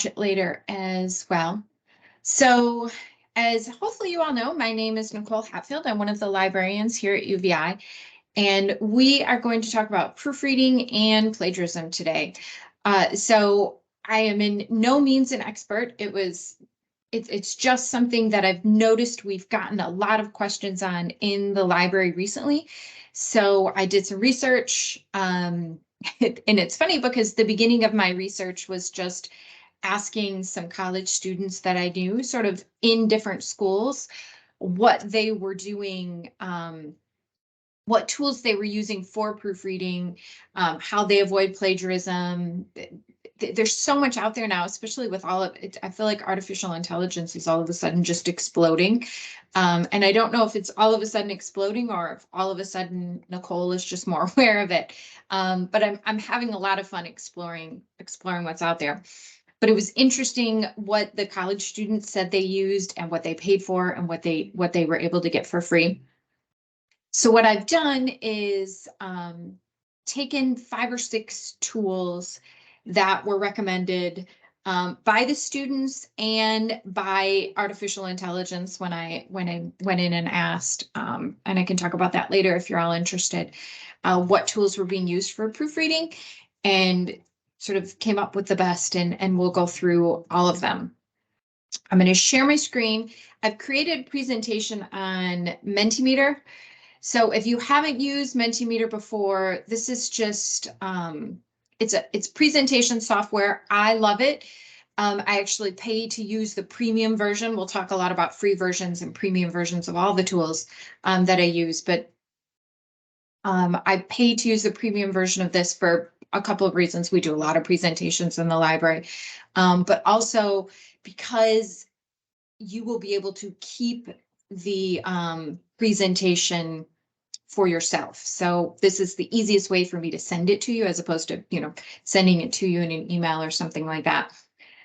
it later as well. So as hopefully you all know, my name is Nicole Hatfield. I'm one of the librarians here at UVI, and we are going to talk about proofreading and plagiarism today. So I am in no means an expert. It's just something that I've noticed we've gotten a lot of questions on in the library recently. So I did some research, and it's funny because the beginning of my research was just asking some college students that I knew sort of in different schools what they were doing, what tools they were using for proofreading, how they avoid plagiarism. There's so much out there now, especially with all of it. I feel like artificial intelligence is all of a sudden just exploding. And I don't know if it's all of a sudden exploding or if all of a sudden Nicole is just more aware of it. But I'm having a lot of fun exploring what's out there. But it was interesting what the college students said they used and what they paid for and what they were able to get for free. So what I've done is taken 5 or 6 tools that were recommended by the students and by artificial intelligence when I went in and asked, and I can talk about that later if you're all interested, what tools were being used for proofreading, and sort of came up with the best, and we'll go through all of them. I'm going to share my screen. I've created a presentation on Mentimeter. So if you haven't used Mentimeter before, this is just, it's presentation software. I love it. I actually pay to use the premium version. We'll talk a lot about free versions and premium versions of all the tools that I use, but I pay to use the premium version of this for a couple of reasons. We do a lot of presentations in the library, but also because you will be able to keep the presentation for yourself. So this is the easiest way for me to send it to you as opposed to, sending it to you in an email or something like that.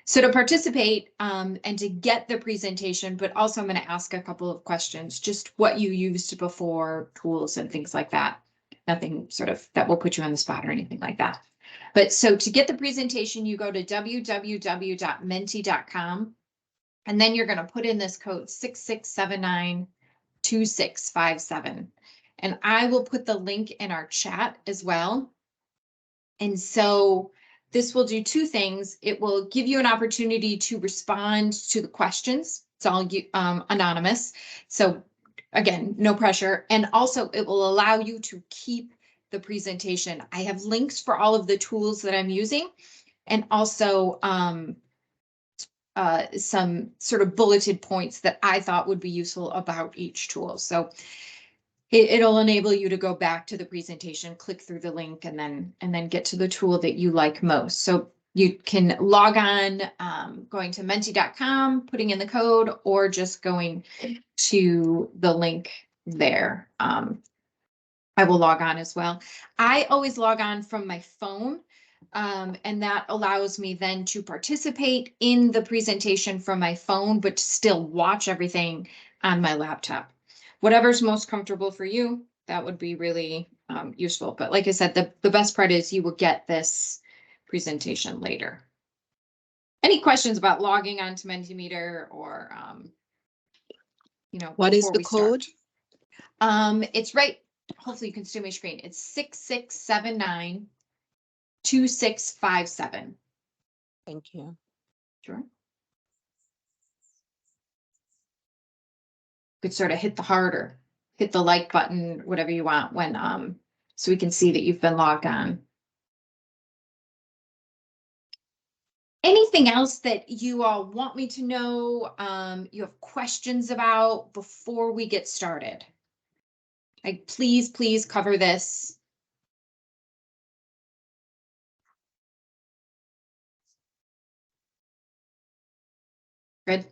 So to participate and to get the presentation, but also I'm going to ask a couple of questions, just what you used before, tools and things like that. Nothing sort of that will put you on the spot or anything like that. But so to get the presentation, you go to www.menti.com, and then you're going to put in this code 66792657. And I will put the link in our chat as well. And so this will do 2 things. It will give you an opportunity to respond to the questions. It's all anonymous. So again, no pressure. And also it will allow you to keep the presentation. I have links for all of the tools that I'm using, and also some sort of bulleted points that I thought would be useful about each tool. So it'll enable you to go back to the presentation, click through the link, and then get to the tool that you like most. So you can log on, going to menti.com, putting in the code, or just going to the link there. I will log on as well. I always log on from my phone, and that allows me then to participate in the presentation from my phone, but still watch everything on my laptop. Whatever's most comfortable for you, that would be really useful. But like I said, the best part is you will get this presentation later. Any questions about logging onto Mentimeter or, what is the code? It's right. Hopefully you can see my screen. It's 66792657. Thank you. Sure. Could sort of hit the heart or hit the like button, whatever you want, when so we can see that you've been logged on. Anything else that you all want me to know, you have questions about before we get started? Like, please cover this. Good.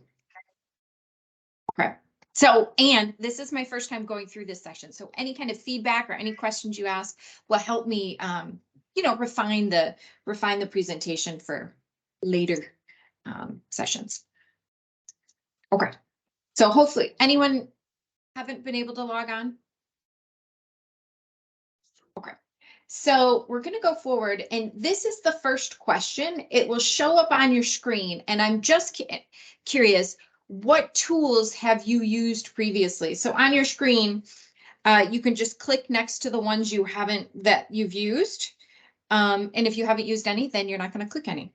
Okay. So, and this is my first time going through this session. So any kind of feedback or any questions you ask will help me, refine the presentation for later sessions. Okay. So hopefully anyone haven't been able to log on? Okay. So we're going to go forward, and this is the first question. It will show up on your screen, and I'm just curious, what tools have you used previously? So on your screen, you can just click next to the ones that you've used. And if you haven't used any, then you're not going to click any.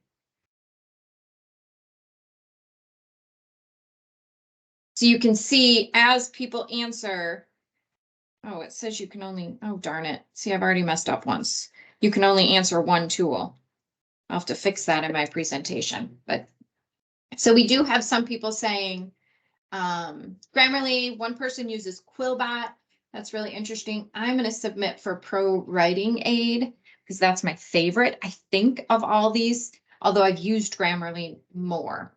So you can see as people answer, oh, it says you can only, oh, darn it. See, I've already messed up once. You can only answer one tool. I'll have to fix that in my presentation. But so we do have some people saying, Grammarly, one person uses Quillbot. That's really interesting. I'm going to submit for Pro Writing Aid because that's my favorite, I think, of all these, although I've used Grammarly more.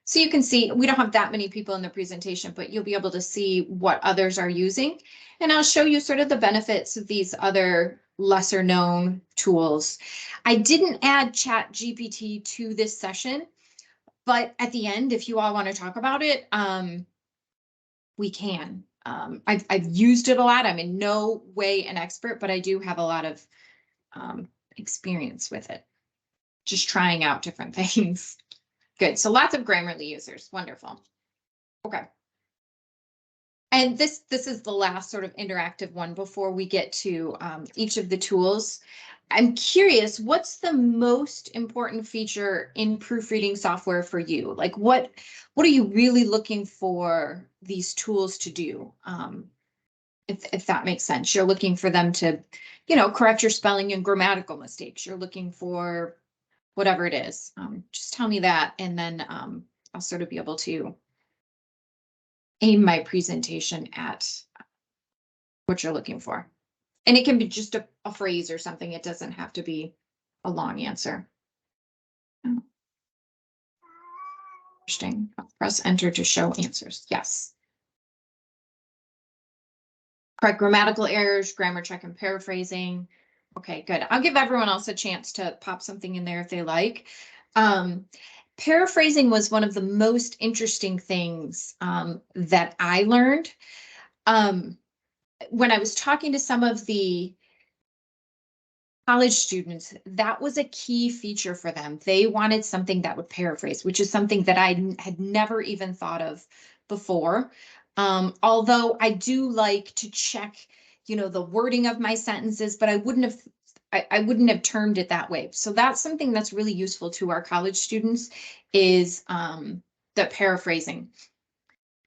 So you can see we don't have that many people in the presentation, but you'll be able to see what others are using. And I'll show you sort of the benefits of these other lesser known tools. I didn't add ChatGPT to this session, but at the end, if you all want to talk about it, we can. I've used it a lot. I'm in no way an expert, but I do have a lot of experience with it. Just trying out different things. Good. So lots of Grammarly users. Wonderful. Okay. And this is the last sort of interactive one before we get to each of the tools. I'm curious, what's the most important feature in proofreading software for you? Like what are you really looking for these tools to do? If that makes sense, you're looking for them to, correct your spelling and grammatical mistakes. You're looking for whatever it is. Just tell me that, and then I'll sort of be able to aim my presentation at what you're looking for. And it can be just a phrase or something. It doesn't have to be a long answer. Interesting. I'll press enter to show answers. Yes. Correct grammatical errors, grammar check and paraphrasing. Okay, good. I'll give everyone else a chance to pop something in there if they like. Paraphrasing was one of the most interesting things that I learned. When I was talking to some of the college students, that was a key feature for them. They wanted something that would paraphrase, which is something that I had never even thought of before. Although I do like to check, the wording of my sentences, but I wouldn't have termed it that way. So that's something that's really useful to our college students is the paraphrasing.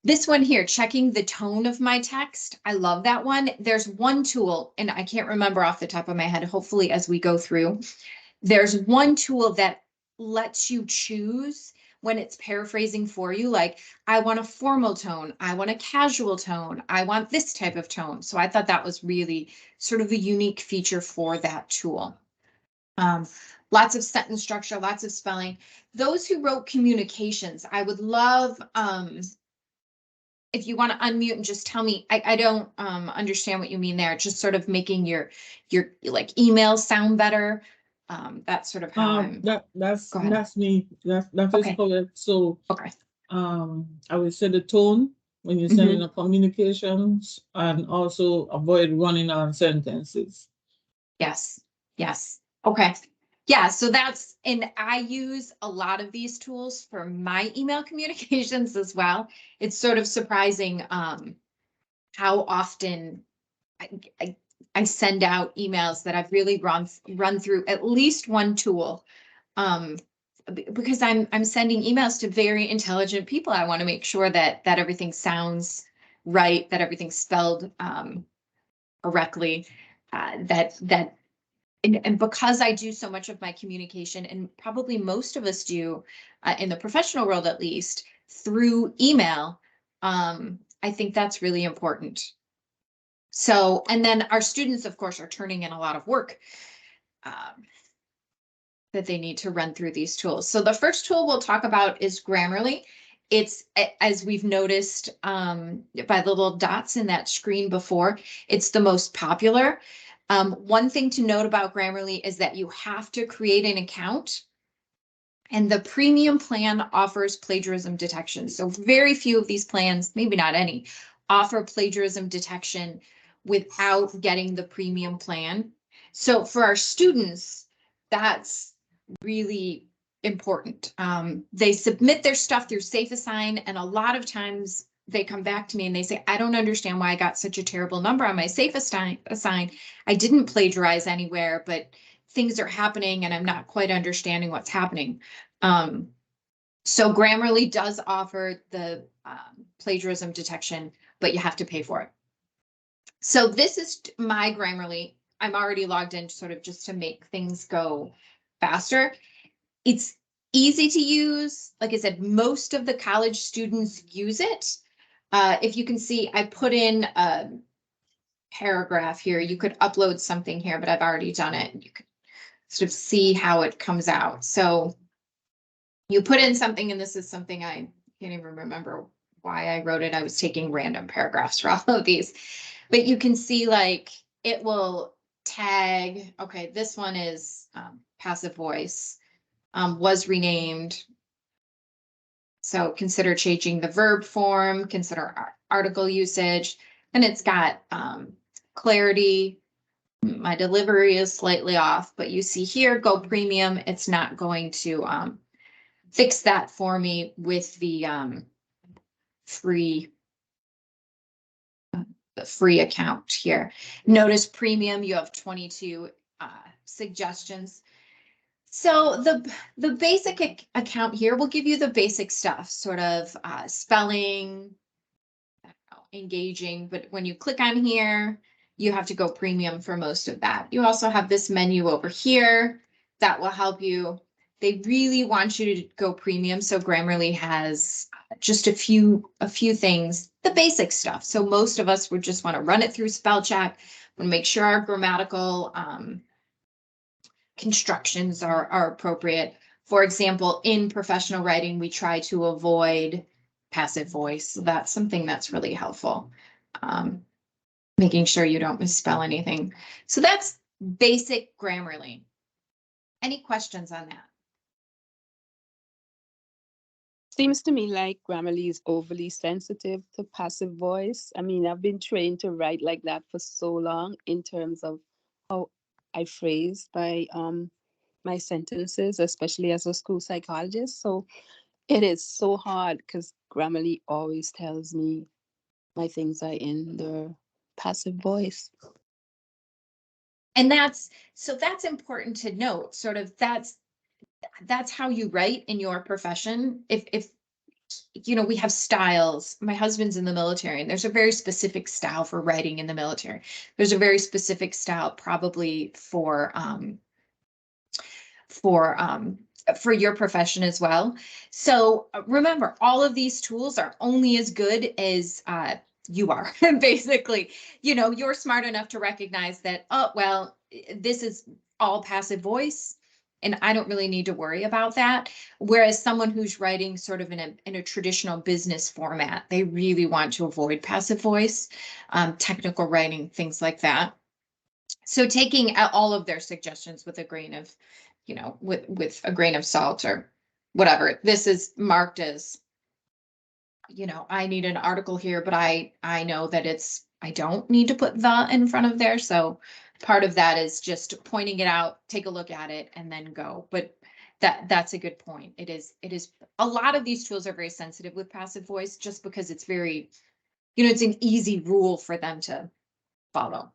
This one here, checking the tone of my text. I love that one. There's one tool, and I can't remember off the top of my head, hopefully as we go through, there's one tool that lets you choose when it's paraphrasing for you, like I want a formal tone, I want a casual tone, I want this type of tone. So I thought that was really sort of a unique feature for that tool. Lots of sentence structure, lots of spelling. Those who wrote communications, I would love, if you want to unmute and just tell me, I don't understand what you mean there. Just sort of making your like emails sound better. That's sort of how I'm. That's me. That is Okay. correct. So Okay. I would say the tone when you're sending a communications, and also avoid running on sentences. Yes. Yes. Okay. Yeah, so and I use a lot of these tools for my email communications as well. It's sort of surprising how often I send out emails that I've really run through at least one tool. Because I'm sending emails to very intelligent people. I want to make sure that everything sounds right, that everything's spelled correctly, and because I do so much of my communication, and probably most of us do in the professional world, at least through email, I think that's really important. So, and then our students, of course, are turning in a lot of work that they need to run through these tools. So the first tool we'll talk about is Grammarly. It's, as we've noticed by the little dots in that screen before, it's the most popular. One thing to note about Grammarly is that you have to create an account, and the premium plan offers plagiarism detection. So very few of these plans, maybe not any, offer plagiarism detection without getting the premium plan. So for our students, that's really important. They submit their stuff through Safe Assign, and a lot of times they come back to me and they say, I don't understand why I got such a terrible number on my Safe Assign. I didn't plagiarize anywhere, but things are happening and I'm not quite understanding what's happening. So Grammarly does offer the plagiarism detection, but you have to pay for it. So this is my Grammarly. I'm already logged in sort of just to make things go faster. It's easy to use. Like I said, most of the college students use it. If you can see, I put in a paragraph here. You could upload something here, but I've already done it. You could sort of see how it comes out. So you put in something, and this is something I can't even remember why I wrote it. I was taking random paragraphs for all of these, but you can see like it will tag, okay, this one is passive voice, was renamed. So consider changing the verb form, consider article usage, and it's got clarity. My delivery is slightly off, but you see here, go premium. It's not going to fix that for me with the free account here. Notice premium, you have 22 suggestions. So the basic account here will give you the basic stuff, sort of spelling, engaging, but when you click on here, you have to go premium for most of that. You also have this menu over here that will help you. They really want you to go premium, so Grammarly has just a few things, the basic stuff. So most of us would just want to run it through spell check and make sure our grammatical constructions are appropriate. For example, in professional writing, we try to avoid passive voice. So that's something that's really helpful. Making sure you don't misspell anything. So that's basic Grammarly. Any questions on that? Seems to me like Grammarly is overly sensitive to passive voice. I mean, I've been trained to write like that for so long in terms of how I phrase my sentences, especially as a school psychologist. So it is so hard because Grammarly always tells me my things are in the passive voice. And that's important to note. Sort of that's how you write in your profession. If you know, we have styles. My husband's in the military, and there's a very specific style for writing in the military. There's a very specific style probably for your profession as well. So remember, all of these tools are only as good as you are. Basically, you know, you're smart enough to recognize that, oh, well, this is all passive voice, and I don't really need to worry about that. Whereas someone who's writing sort of in a traditional business format, they really want to avoid passive voice, technical writing, things like that. So taking all of their suggestions with a grain of, you know, with a grain of salt or whatever. This is marked as, you know, I need an article here, but I know that I don't need to put the in front of there. So part of that is just pointing it out, take a look at it, and then go. But that's a good point. It is a lot of these tools are very sensitive with passive voice just because it's very, you know, it's an easy rule for them to follow.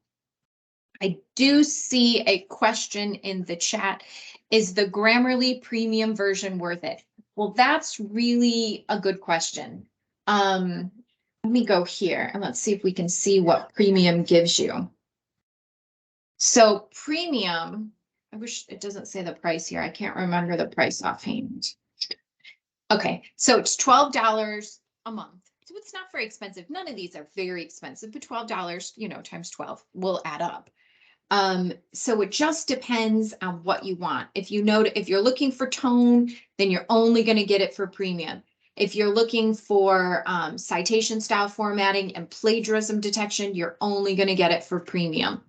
I do see a question in the chat. Is the Grammarly premium version worth it? Well, that's really a good question. Let me go here and let's see if we can see what premium gives you. So premium, I wish it doesn't say the price here. I can't remember the price offhand. Okay, so it's $12 a month. So it's not very expensive. None of these are very expensive, but $12, you know, times 12 will add up. So it just depends on what you want. If you're looking for tone, then you're only going to get it for premium. If you're looking for citation style formatting and plagiarism detection, you're only going to get it for premium.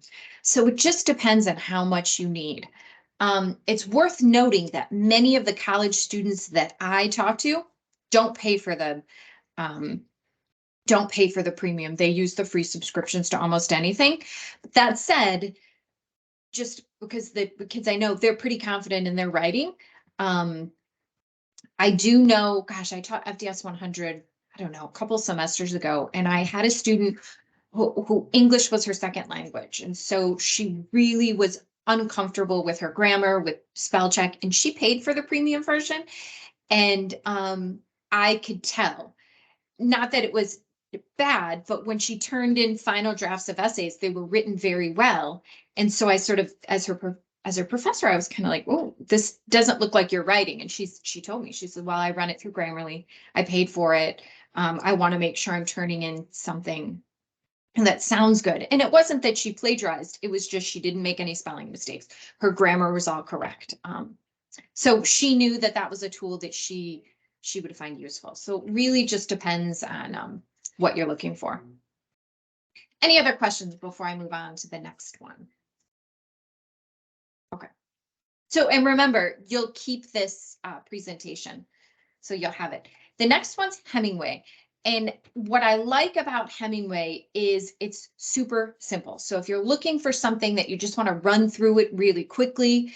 So it just depends on how much you need. It's worth noting that many of the college students that I talk to don't pay for the premium. They use the free subscriptions to almost anything. That said, just because the kids I know, they're pretty confident in their writing. I do know, gosh, I taught FDS 100, I don't know, a couple semesters ago, and I had a student who English was her second language. And so she really was uncomfortable with her grammar, with spell check, and she paid for the premium version. And I could tell, not that it was bad, but when she turned in final drafts of essays, they were written very well. And so I sort of, as her professor, I was kind of like, oh, this doesn't look like you're writing. And she told me, she said, well, I run it through Grammarly. I paid for it. I want to make sure I'm turning in something that sounds good. And it wasn't that she plagiarized. It was just she didn't make any spelling mistakes. Her grammar was all correct. So she knew that that was a tool that she would find useful. So it really just depends on what you're looking for. Any other questions before I move on to the next one? Okay. So, and remember, you'll keep this presentation, so you'll have it. The next one's Hemingway. And what I like about Hemingway is it's super simple. So if you're looking for something that you just want to run through it really quickly,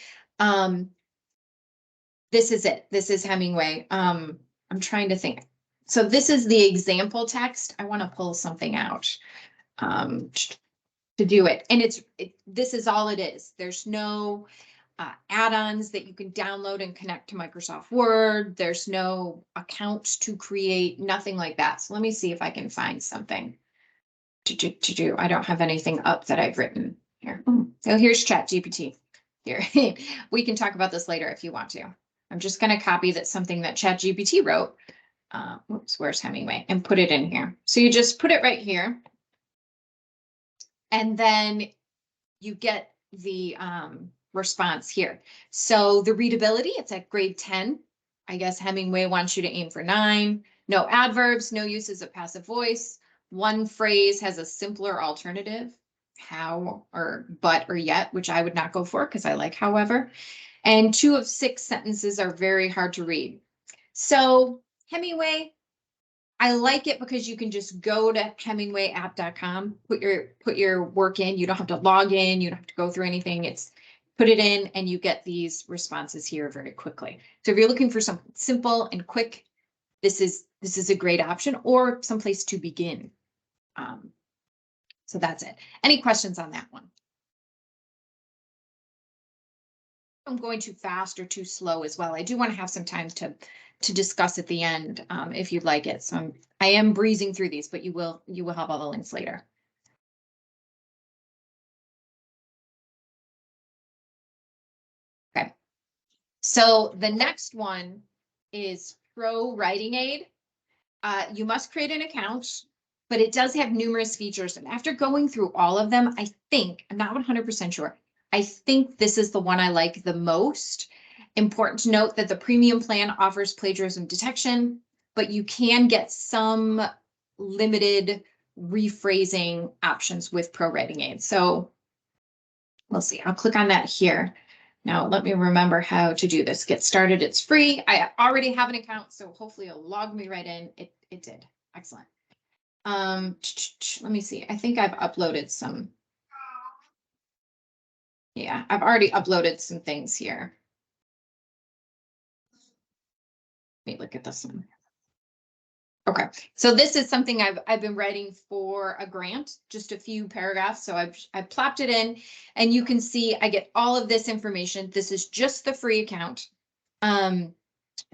this is it. This is Hemingway. I'm trying to think. So this is the example text. I want to pull something out to do it. And this is all it is. There's no add-ons that you can download and connect to Microsoft Word. There's no account to create, nothing like that. So let me see if I can find something to do. I don't have anything up that I've written here. So here's ChatGPT. Here, we can talk about this later if you want to. I'm just going to copy something that ChatGPT wrote. Oops, where's Hemingway? And put it in here. So you just put it right here. And then you get the response here. So the readability, it's at grade 10. I guess Hemingway wants you to aim for 9. No adverbs, no uses of passive voice. One phrase has a simpler alternative, how or but or yet, which I would not go for because I like however. And 2 of 6 sentences are very hard to read. So Hemingway, I like it because you can just go to hemingwayapp.com, put your work in. You don't have to log in. You don't have to go through anything. It's put it in and you get these responses here very quickly. So if you're looking for something simple and quick, this is a great option or someplace to begin. So that's it. Any questions on that one? I'm going too fast or too slow as well. I do want to have some time to discuss at the end if you'd like it. So I am breezing through these, but you will have all the links later. Okay. So the next one is Pro Writing Aid. You must create an account, but it does have numerous features. And after going through all of them, I think, I'm not 100% sure, I think this is the one I like the most. Important to note that the premium plan offers plagiarism detection, but you can get some limited rephrasing options with Pro Writing Aid. So we'll see. I'll click on that here. Now, let me remember how to do this. Get started. It's free. I already have an account, so hopefully it'll log me right in. It did. Excellent. Let me see. I think I've uploaded some. Yeah, I've already uploaded some things here. Let me look at this one. Okay, so this is something I've been writing for a grant, just a few paragraphs. So I've plopped it in, and you can see I get all of this information. This is just the free account.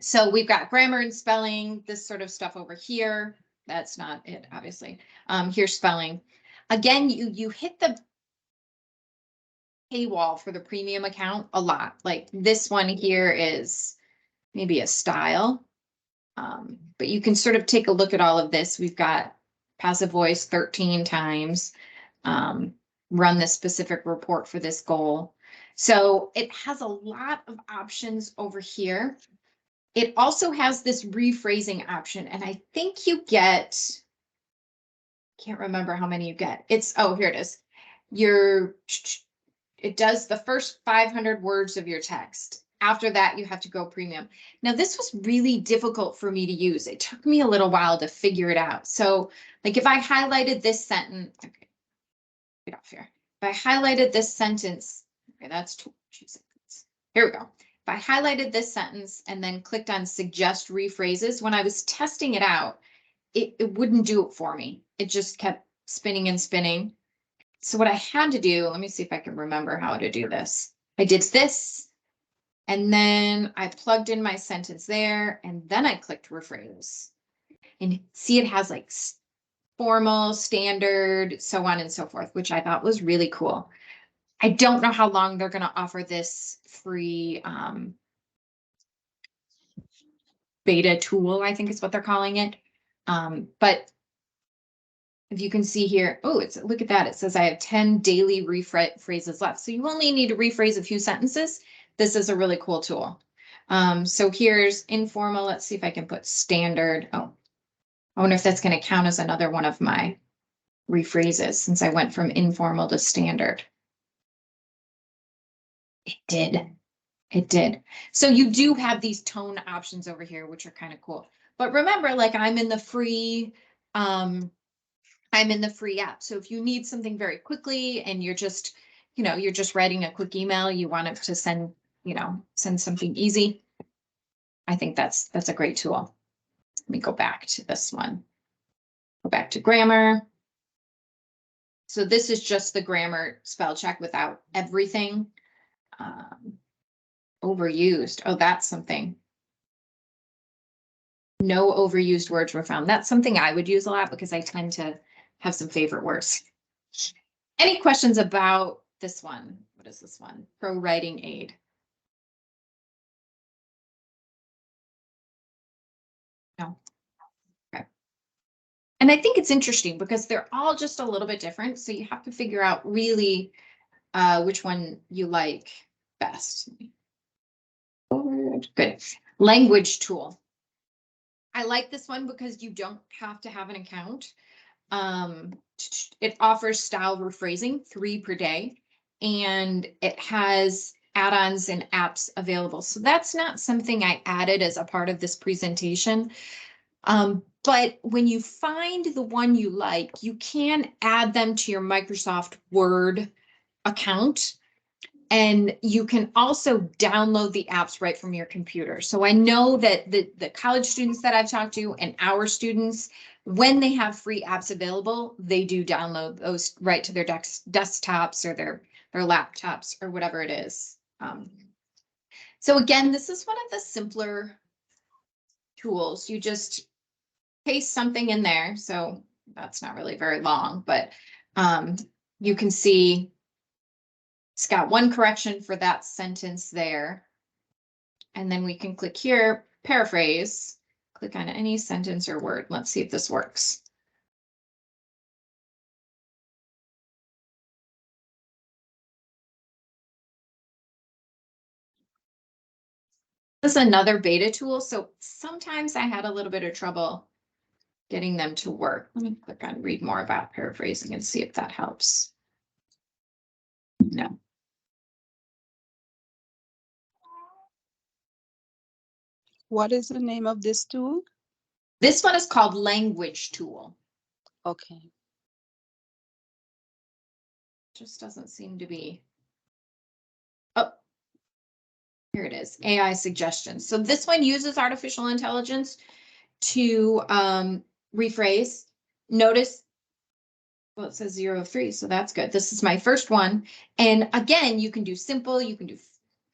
So we've got grammar and spelling, this sort of stuff over here. That's not it, obviously. Here's spelling. Again, you hit the paywall for the premium account a lot. Like this one here is maybe a style. But you can sort of take a look at all of this. We've got passive voice 13 times, run this specific report for this goal. So it has a lot of options over here. It also has this rephrasing option, and I think you get, can't remember how many you get. Oh, here it is. It does the first 500 words of your text. After that, you have to go premium. Now, this was really difficult for me to use. It took me a little while to figure it out. So like if I highlighted this sentence, okay, get off here. If I highlighted this sentence Okay, that's 2 seconds. Here we go. If I highlighted this sentence and then clicked on suggest rephrases, when I was testing it out, it wouldn't do it for me. It just kept spinning and spinning. So what I had to do, let me see if I can remember how to do this. I did this, and then I plugged in my sentence there, and then I clicked rephrase. And see, it has like formal, standard, so on and so forth, which I thought was really cool. I don't know how long they're going to offer this free beta tool, I think is what they're calling it. But if you can see here, oh, look at that. It says I have 10 daily rephrases left. So you only need to rephrase a few sentences. This is a really cool tool. So here's informal. Let's see if I can put standard. Oh, I wonder if that's going to count as another one of my rephrases since I went from informal to standard. It did. It did. So you do have these tone options over here, which are kind of cool. But remember, like I'm in the free app. So if you need something very quickly and you're just, you're just writing a quick email, you want it to send something easy. I think that's a great tool. Let me go back to this one. Go back to grammar. So this is just the grammar spell check without everything. Overused. Oh, that's something. No overused words were found. That's something I would use a lot because I tend to have some favorite words. Any questions about this one? What is this one? Pro writing aid. No. Okay. And I think it's interesting because they're all just a little bit different. So you have to figure out really which one you like best. Good. Language tool. I like this one because you don't have to have an account. It offers style rephrasing 3 per day, and it has add-ons and apps available. So that's not something I added as a part of this presentation. But when you find the one you like, you can add them to your Microsoft Word account. And you can also download the apps right from your computer. So I know that the college students that I've talked to and our students, when they have free apps available, they do download those right to their desktops or their laptops or whatever it is. So again, this is one of the simpler tools. You just paste something in there. So that's not really very long, but you can see it's got one correction for that sentence there. And then we can click here, paraphrase, click on any sentence or word. Let's see if this works. This is another beta tool. So sometimes I had a little bit of trouble getting them to work. Let me click on read more about paraphrasing and see if that helps. No. What is the name of this tool? This one is called Language Tool. Okay. Just doesn't seem to be. Oh, here it is, AI suggestions. So this one uses artificial intelligence to rephrase. Notice, well, it says 0-3, so that's good. This is my first one. And again, you can do simple, you can do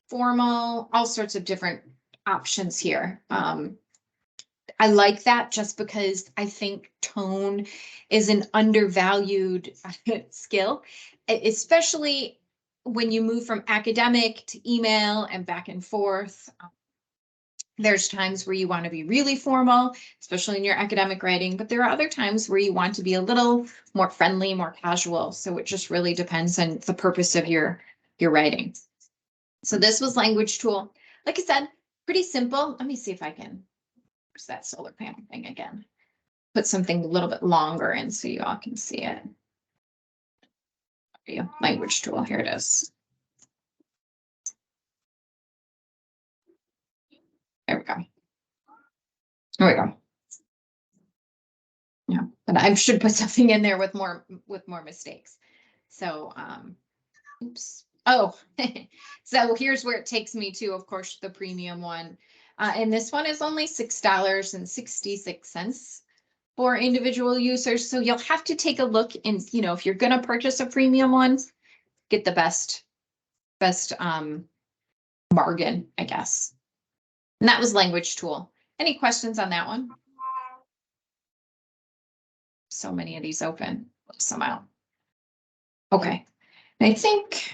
formal, all sorts of different options here. I like that just because I think tone is an undervalued skill, especially when you move from academic to email and back and forth. There's times where you want to be really formal, especially in your academic writing, but there are other times where you want to be a little more friendly, more casual. So it just really depends on the purpose of your writing. So this was Language Tool. Like I said, pretty simple. Let me see if I can. Where's that solar panel thing again? Put something a little bit longer in so you all can see it. Language Tool, here it is. There we go. There we go. Yeah, but I should put something in there with more mistakes. So, oops. Oh, so here's where it takes me to, of course, the premium one. And this one is only $6.66 for individual users. So you'll have to take a look and, if you're going to purchase a premium one, get the best bargain, I guess. And that was Language Tool. Any questions on that one? So many of these open. Close them out. Okay. I think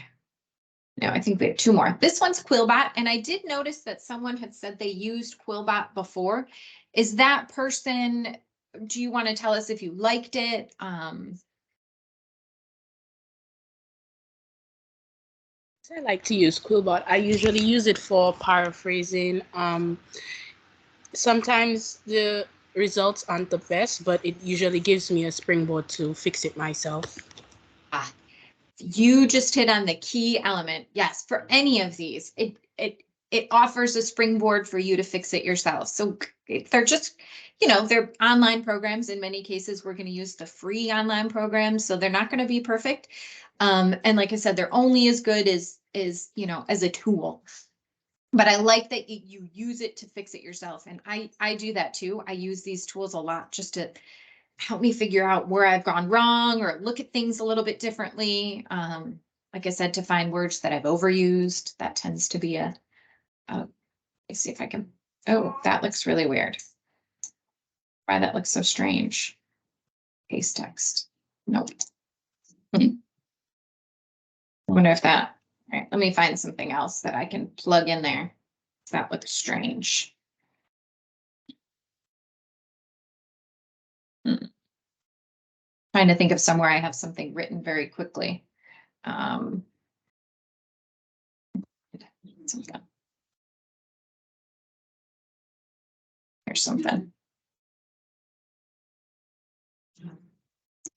we have two more. This one's Quillbot, and I did notice that someone had said they used Quillbot before. Is that person, do you want to tell us if you liked it? I like to use Quillbot. I usually use it for paraphrasing. Sometimes the results aren't the best, but it usually gives me a springboard to fix it myself. You just hit on the key element. Yes, for any of these, it offers a springboard for you to fix it yourself. So they're just, they're online programs. In many cases, we're going to use the free online programs, so they're not going to be perfect. And like I said, they're only as good as as a tool. But I like that you use it to fix it yourself. And I do that too. I use these tools a lot just to help me figure out where I've gone wrong or look at things a little bit differently. Like I said, to find words that I've overused, that tends to be let's see if I can, oh, that looks really weird. Why that looks so strange. Paste text. Nope. I wonder if that, all right, let me find something else that I can plug in there. That looks strange. Trying to think of somewhere I have something written very quickly. Something. Here's something.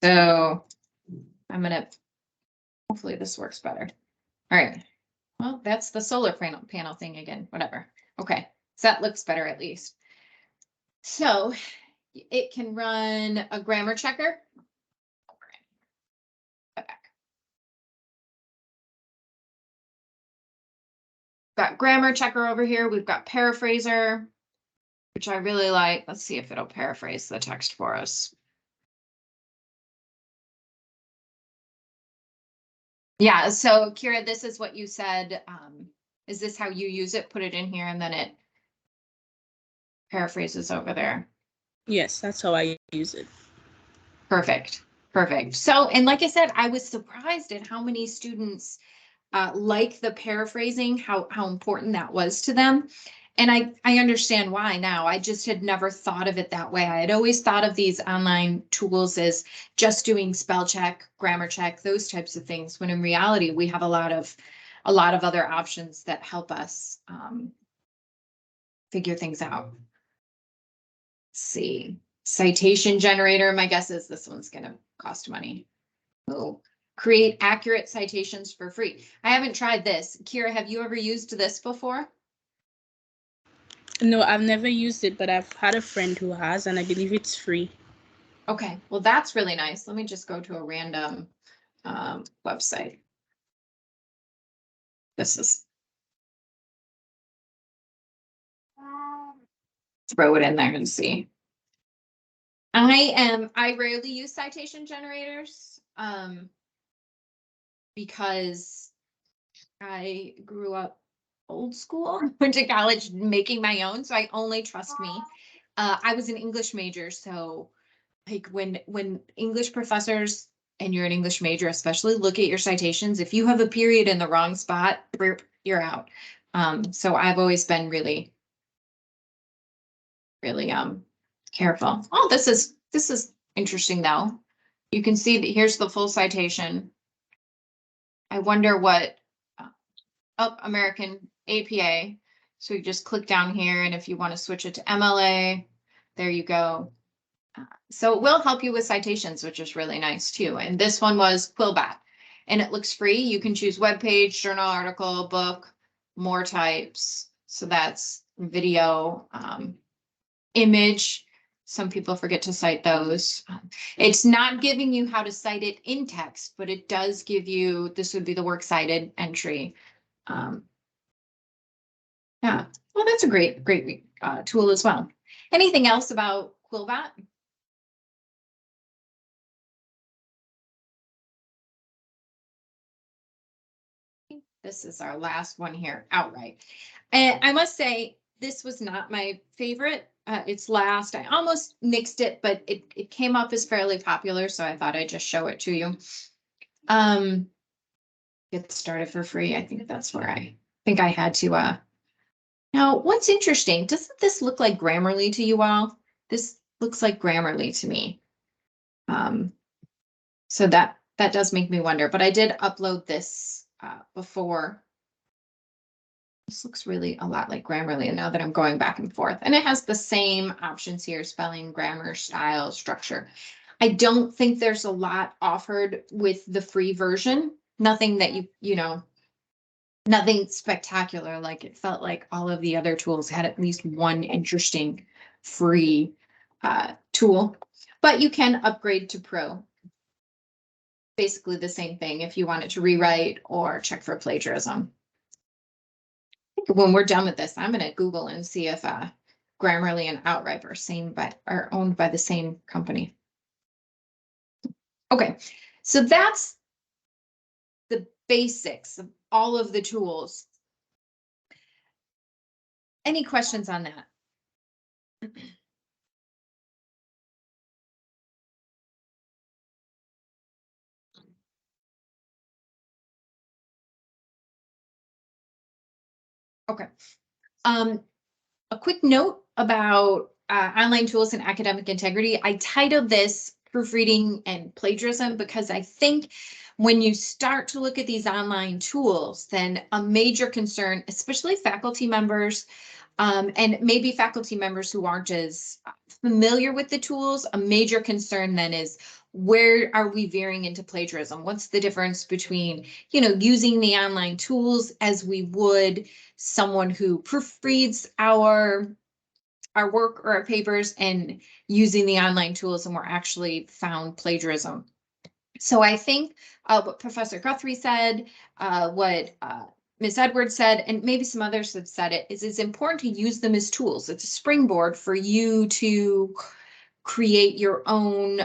So I'm gonna, hopefully this works better. All right. Well, that's the solar panel thing again, whatever. Okay, so that looks better at least. So it can run a grammar checker. Got grammar checker over here. We've got paraphraser, which I really like. Let's see if it'll paraphrase the text for us. Yeah, so Kira, this is what you said. Is this how you use it? Put it in here and then it paraphrases over there. Yes, that's how I use it. Perfect. Perfect. So, and like I said, I was surprised at how many students like the paraphrasing, how important that was to them. And I understand why now. I just had never thought of it that way. I had always thought of these online tools as just doing spell check, grammar check, those types of things, when in reality, we have a lot of other options that help us figure things out. Let's see. Citation generator, my guess is this one's going to cost money. Oh, create accurate citations for free. I haven't tried this. Kira, have you ever used this before? No, I've never used it, but I've had a friend who has, and I believe it's free. Okay, well, that's really nice. Let me just go to a random website. This is. Throw it in there and see. I rarely use citation generators because I grew up old school, went to college making my own, so I only trust me. I was an English major, so like when English professors, and you're an English major especially, look at your citations, if you have a period in the wrong spot, you're out. So I've always been really careful. Oh, this is interesting though. You can see that here's the full citation. I wonder what, American APA. So you just click down here, and if you want to switch it to MLA, there you go. So it will help you with citations, which is really nice too. And this one was Quillbot, and it looks free. You can choose web page, journal article, book, more types. So that's video, image. Some people forget to cite those. It's not giving you how to cite it in text, but it does give you, this would be the works cited entry. Yeah, well, that's a great tool as well. Anything else about Quillbot? This is our last one here, Outright. And I must say, this was not my favorite. It's last. I almost nixed it, but it came up as fairly popular, so I thought I'd just show it to you. Get started for free. I think that's where I think I had to. Now, what's interesting, doesn't this look like Grammarly to you all? This looks like Grammarly to me. So that does make me wonder, but I did upload this before. This looks really a lot like Grammarly, and now that I'm going back and forth, and it has the same options here: spelling, grammar, style, structure. I don't think there's a lot offered with the free version. Nothing that you know, nothing spectacular. Like, it felt like all of the other tools had at least one interesting free tool, but you can upgrade to Pro. Basically the same thing if you wanted to rewrite or check for plagiarism. When we're done with this, I'm going to Google and see if Grammarly and Outright are owned by the same company. Okay, so that's the basics of all of the tools. Any questions on that? Okay. A quick note about online tools and academic integrity. I titled this Proofreading and Plagiarism because I think when you start to look at these online tools, then a major concern, especially faculty members, and maybe faculty members who aren't as familiar with the tools, a major concern then is, where are we veering into plagiarism? What's the difference between, you know, using the online tools as we would someone who proofreads our work or our papers, and using the online tools and we're actually found plagiarism? So I think what Professor Guthrie said, what Ms. Edwards said, and maybe some others have said it, is it's important to use them as tools. It's a springboard for you to create your own,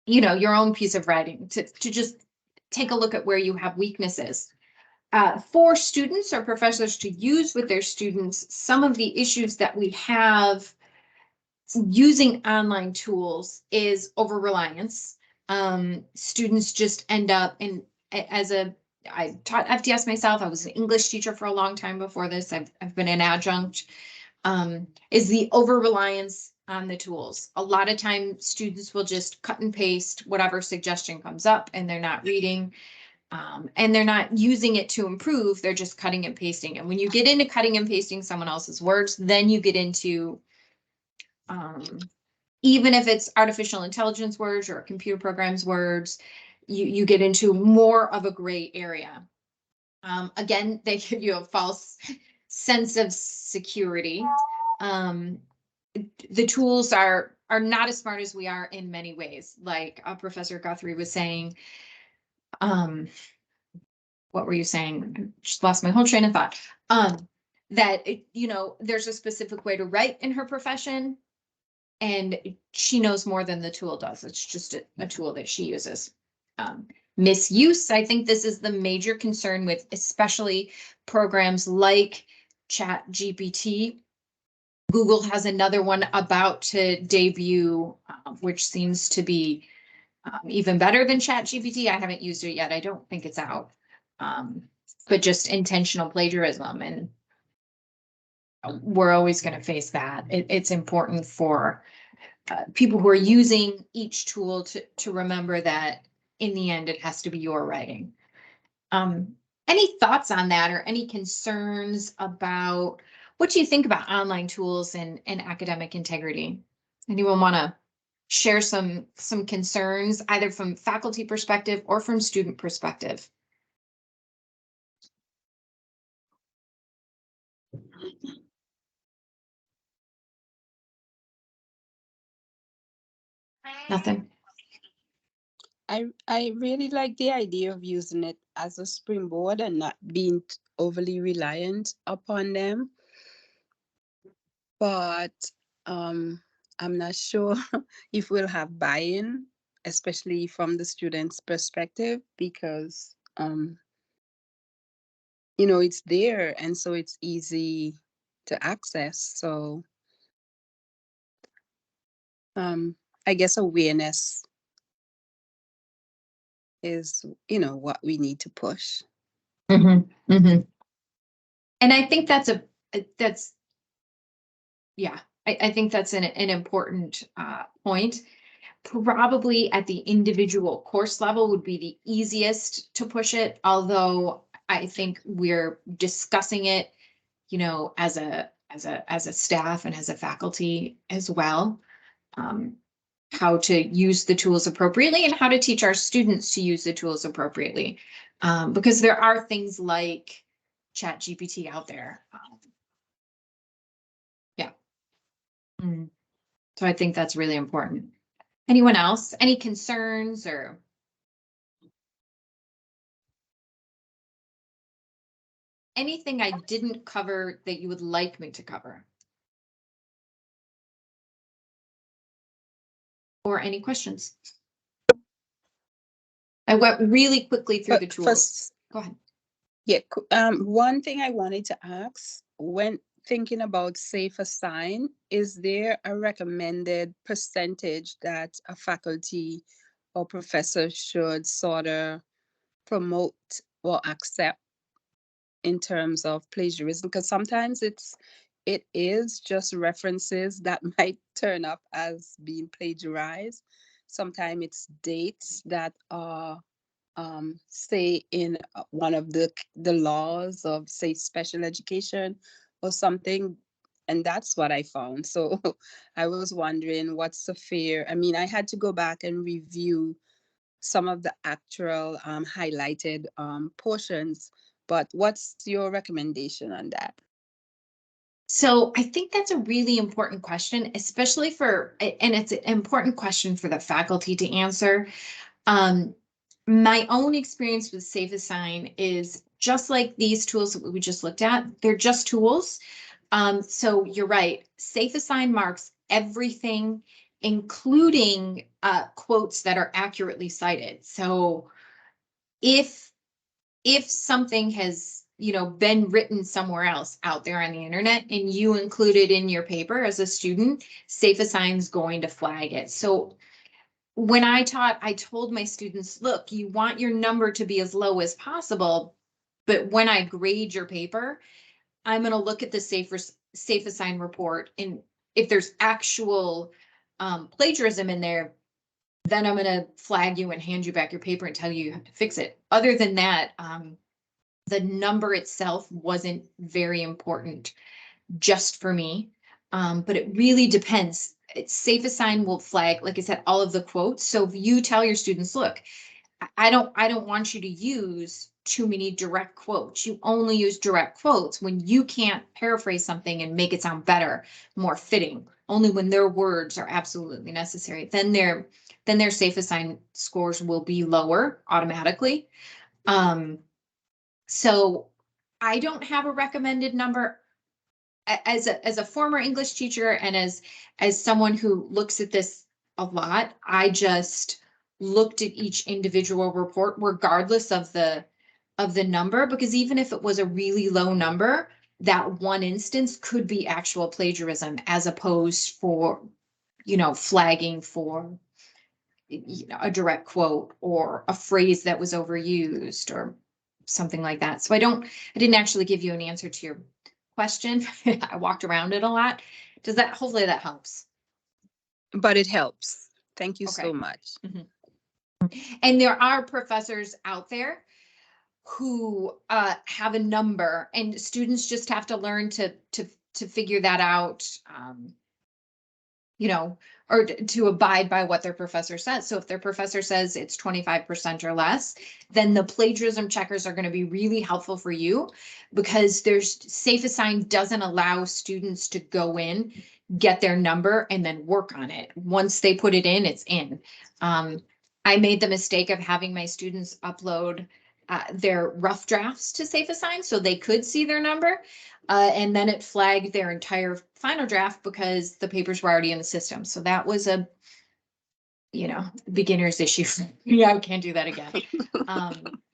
you know, your own piece of writing, to just take a look at where you have weaknesses. For students or professors to use with their students, some of the issues that we have using online tools is over-reliance. Students just end up in, I taught FDS myself. I was an English teacher for a long time before this. I've been an adjunct. Is the over-reliance on the tools. A lot of times students will just cut and paste whatever suggestion comes up, and they're not reading. And they're not using it to improve, they're just cutting and pasting. And when you get into cutting and pasting someone else's words, then you get into, even if it's artificial intelligence words or computer programs words, you get into more of a gray area. Again, they give you a false sense of security. The tools are not as smart as we are in many ways. Like Professor Guthrie was saying, what were you saying? I just lost my whole train of thought. That you know, there's a specific way to write in her profession, and she knows more than the tool does. It's just a tool that she uses. Misuse, I think this is the major concern with especially programs like ChatGPT. Google has another one about to debut, which seems to be even better than ChatGPT. I haven't used it yet. I don't think it's out. But just intentional plagiarism, and we're always going to face that. It's important for people who are using each tool to remember that in the end, it has to be your writing. Any thoughts on that, or any concerns about what do you think about online tools and academic integrity? Anyone want to share some concerns, either from faculty perspective or from student perspective? Nothing. I really like the idea of using it as a springboard and not being overly reliant upon them. But I'm not sure if we'll have buy-in, especially from the students' perspective, because it's there, and so it's easy to access. So I guess awareness is, what we need to push. Mm-hmm. Mm-hmm. And I think that's yeah, I think that's an important point. Probably at the individual course level would be the easiest to push it, although I think we're discussing it, as a staff and as a faculty as well. How to use the tools appropriately and how to teach our students to use the tools appropriately. Because there are things like ChatGPT out there. Yeah. So I think that's really important. Anyone else? Any concerns or? Anything I didn't cover that you would like me to cover? Or any questions? I went really quickly through the tools. Go ahead. Yeah, one thing I wanted to ask, when thinking about safe assign, is there a recommended percentage that a faculty or professor should sort of promote or accept in terms of plagiarism? Because sometimes it is just references that might turn up as being plagiarized. Sometimes it's dates that are say in one of the laws of, say, special education or something, and that's what I found. So I was wondering what's the fair. I mean, I had to go back and review some of the actual highlighted portions, but what's your recommendation on that? So I think that's a really important question, especially and it's an important question for the faculty to answer. My own experience with Safe Assign is just like these tools that we just looked at, they're just tools. So you're right, Safe Assign marks everything, including quotes that are accurately cited. So if something has been written somewhere else out there on the internet and you include it in your paper as a student, Safe Assign is going to flag it. So when I taught, I told my students, look, you want your number to be as low as possible, but when I grade your paper, I'm going to look at the Safe Assign report, and if there's actual plagiarism in there, then I'm going to flag you and hand you back your paper and tell you have to fix it. Other than that, the number itself wasn't very important just for me, but it really depends. Safe Assign will flag, like I said, all of the quotes. So if you tell your students, look, I don't want you to use too many direct quotes. You only use direct quotes when you can't paraphrase something and make it sound better, more fitting. Only when their words are absolutely necessary. Then their Safe Assign scores will be lower automatically. So I don't have a recommended number. As a former English teacher and as someone who looks at this a lot, I just looked at each individual report regardless of the number, because even if it was a really low number, that one instance could be actual plagiarism as opposed for flagging for a direct quote or a phrase that was overused or something like that. So I didn't actually give you an answer to your question. I walked around it a lot. Hopefully that helps. But it helps. Thank you Okay. so much. And there are professors out there who have a number, and students just have to learn to figure that out, or to abide by what their professor says. So if their professor says it's 25% or less, then the plagiarism checkers are going to be really helpful for you, because Safe Assign doesn't allow students to go in get their number and then work on it. Once they put it in, it's in. I made the mistake of having my students upload their rough drafts to Safe Assign so they could see their number. And then it flagged their entire final draft because the papers were already in the system. So that was a, beginner's issue. Yeah, I can't do that again.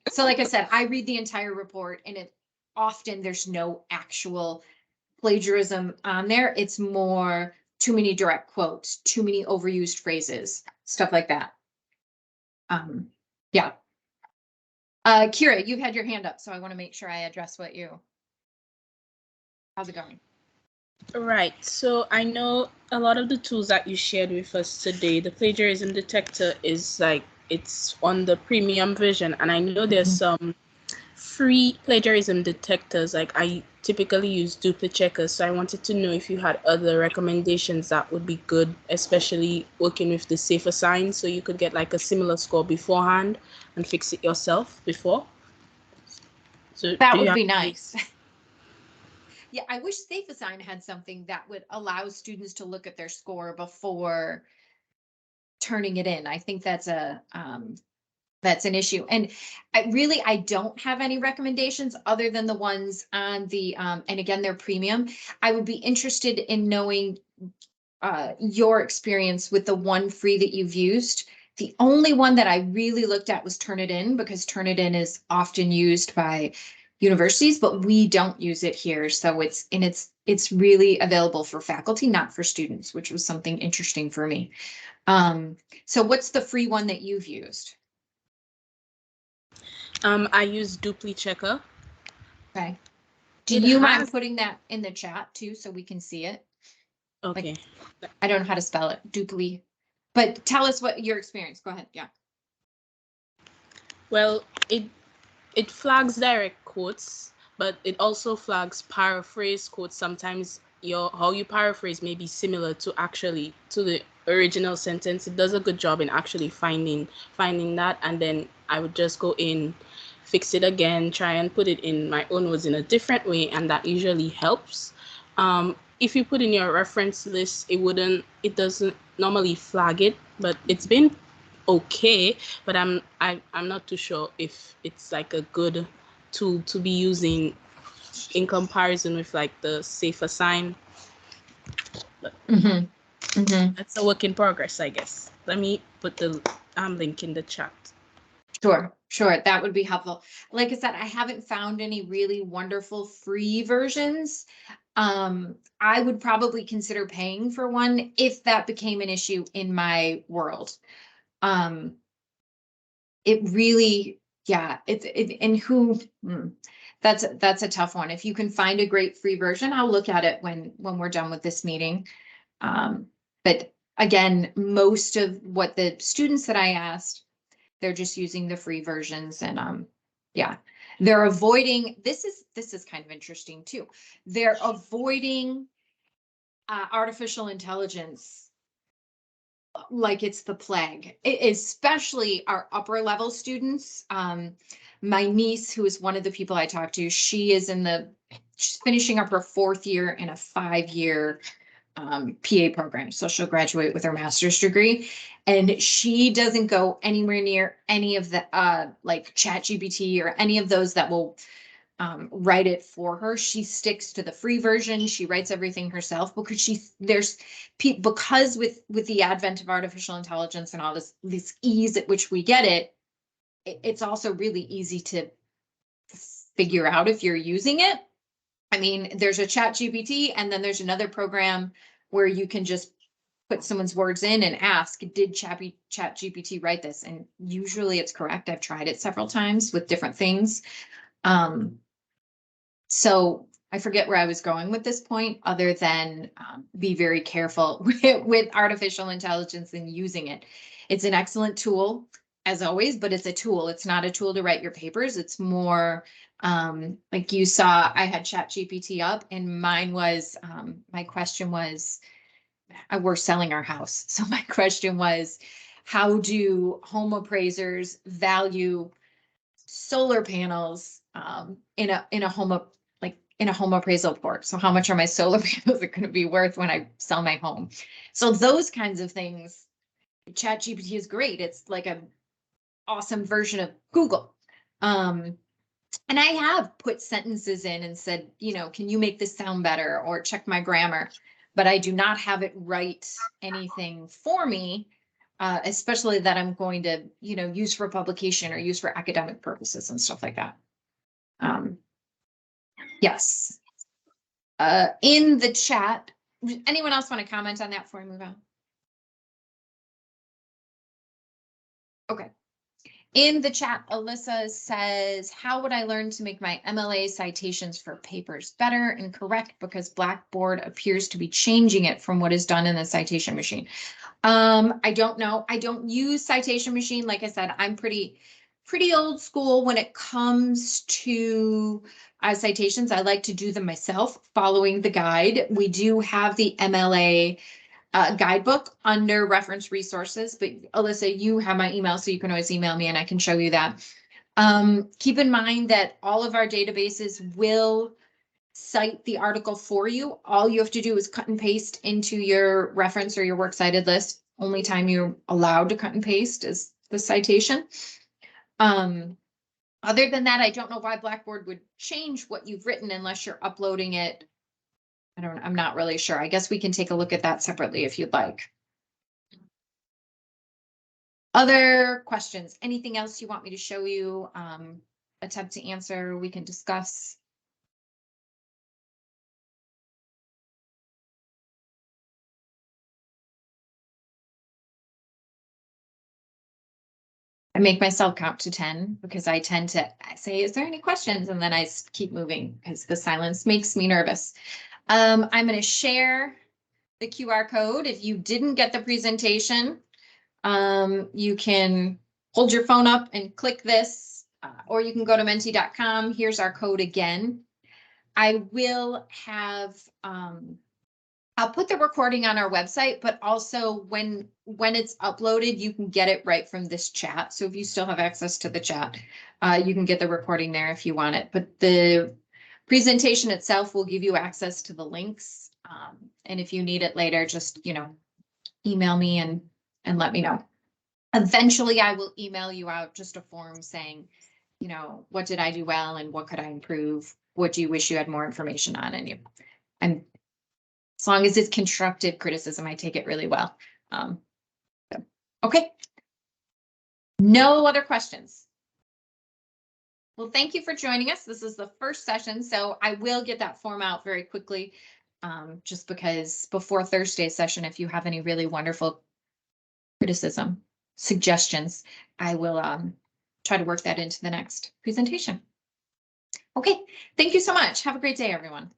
So like I said, I read the entire report and often there's no actual plagiarism on there. It's more too many direct quotes, too many overused phrases, stuff like that. Yeah. Kira, you've had your hand up, so I want to make sure I address how's it going? Right. So I know a lot of the tools that you shared with us today, the plagiarism detector is it's on the premium version. And I know there's some free plagiarism detectors. Like I typically use duplicate checkers. So I wanted to know if you had other recommendations that would be good, especially working with the Safe Assign, so you could get like a similar score beforehand and fix it yourself before. So that would be nice. Yeah, I wish Safe Assign had something that would allow students to look at their score before turning it in. I think that's an issue. And I don't have any recommendations other than the ones on the, and again, they're premium. I would be interested in knowing your experience with the one free that you've used. The only one that I really looked at was Turnitin, because Turnitin is often used by universities, but we don't use it here. So it's really available for faculty, not for students, which was something interesting for me. So what's the free one that you've used? I use Dupli Checker. Okay. Do you mind putting that in the chat too, so we can see it? Okay. I don't know how to spell it, Dupli, but tell us what your experience. Go ahead. Yeah. Well, it flags direct quotes, but it also flags paraphrase quotes. Sometimes how you paraphrase may be similar to the original sentence. It does a good job in actually finding that, and then I would just go in, fix it again, try and put it in my own words in a different way, and that usually helps. If you put in your reference list, it doesn't normally flag it, but it's been okay, but I'm not too sure if it's like a good tool to be using in comparison with like the Safe Assign. That's a work in progress, I guess. Let me put the link in the chat. Sure. That would be helpful. Like I said, I haven't found any really wonderful free versions. I would probably consider paying for one if that became an issue in my world. It really, yeah, that's a tough one. If you can find a great free version, I'll look at it when we're done with this meeting. But again, most of what the students that I asked, they're just using the free versions, and yeah, they're avoiding, this is kind of interesting too. They're avoiding artificial intelligence like it's the plague, especially our upper level students. My niece, who is one of the people I talked to, she's finishing up her 4th year in a 5-year PA program. So she'll graduate with her master's degree, and she doesn't go anywhere near any of the like ChatGPT or any of those that will write it for her. She sticks to the free version. She writes everything herself because because with the advent of artificial intelligence and all this ease at which we get it's also really easy to figure out if you're using it. I mean, there's a ChatGPT, and then there's another program where you can just put someone's words in and ask, did ChatGPT write this? And usually it's correct. I've tried it several times with different things. So I forget where I was going with this point, other than be very careful with artificial intelligence and using it. It's an excellent tool, as always, but it's a tool. It's not a tool to write your papers. It's more like you saw, I had ChatGPT up, and mine was, my question was, we're selling our house. So my question was, how do home appraisers value solar panels in a home in a home appraisal report. So how much are my solar panels going to be worth when I sell my home? So those kinds of things, ChatGPT is great. It's like a awesome version of Google. And I have put sentences in and said, you know, can you make this sound better or check my grammar? But I do not have it write anything for me, especially that I'm going to, you know, use for publication or use for academic purposes and stuff like that. Yes. In the chat, anyone else want to comment on that before I move on? Okay. In the chat, Alyssa says, how would I learn to make my MLA citations for papers better and correct because Blackboard appears to be changing it from what is done in the citation machine? I don't know. I don't use citation machine. Like I said, I'm pretty old school when it comes to citations. I like to do them myself, following the guide. We do have the MLA guidebook under reference resources, but Alyssa, you have my email, so you can always email me and I can show you that. Keep in mind that all of our databases will cite the article for you. All you have to do is cut and paste into your reference or your works cited list. Only time you're allowed to cut and paste is the citation. Other than that, I don't know why Blackboard would change what you've written unless you're uploading it. I'm not really sure. I guess we can take a look at that separately if you'd like. Other questions? Anything else you want me to show you? Attempt to answer, we can discuss. I make myself count to 10 because I tend to say, is there any questions? And then I keep moving because the silence makes me nervous. I'm going to share the QR code. If you didn't get the presentation, you can hold your phone up and click this, or you can go to menti.com. Here's our code again. I will have, I'll put the recording on our website, but also when it's uploaded, you can get it right from this chat. So if you still have access to the chat, you can get the recording there if you want it. But the presentation itself will give you access to the links. And if you need it later, just, you know, email me and let me know. Eventually, I will email you out just a form saying, you know, what did I do well and what could I improve? What do you wish you had more information on? And as long as it's constructive criticism, I take it really well. Okay. No other questions. Well, thank you for joining us. This is the first session, so I will get that form out very quickly, just because before Thursday's session, if you have any really wonderful criticism, suggestions, I will try to work that into the next presentation. Okay, thank you so much. Have a great day, everyone.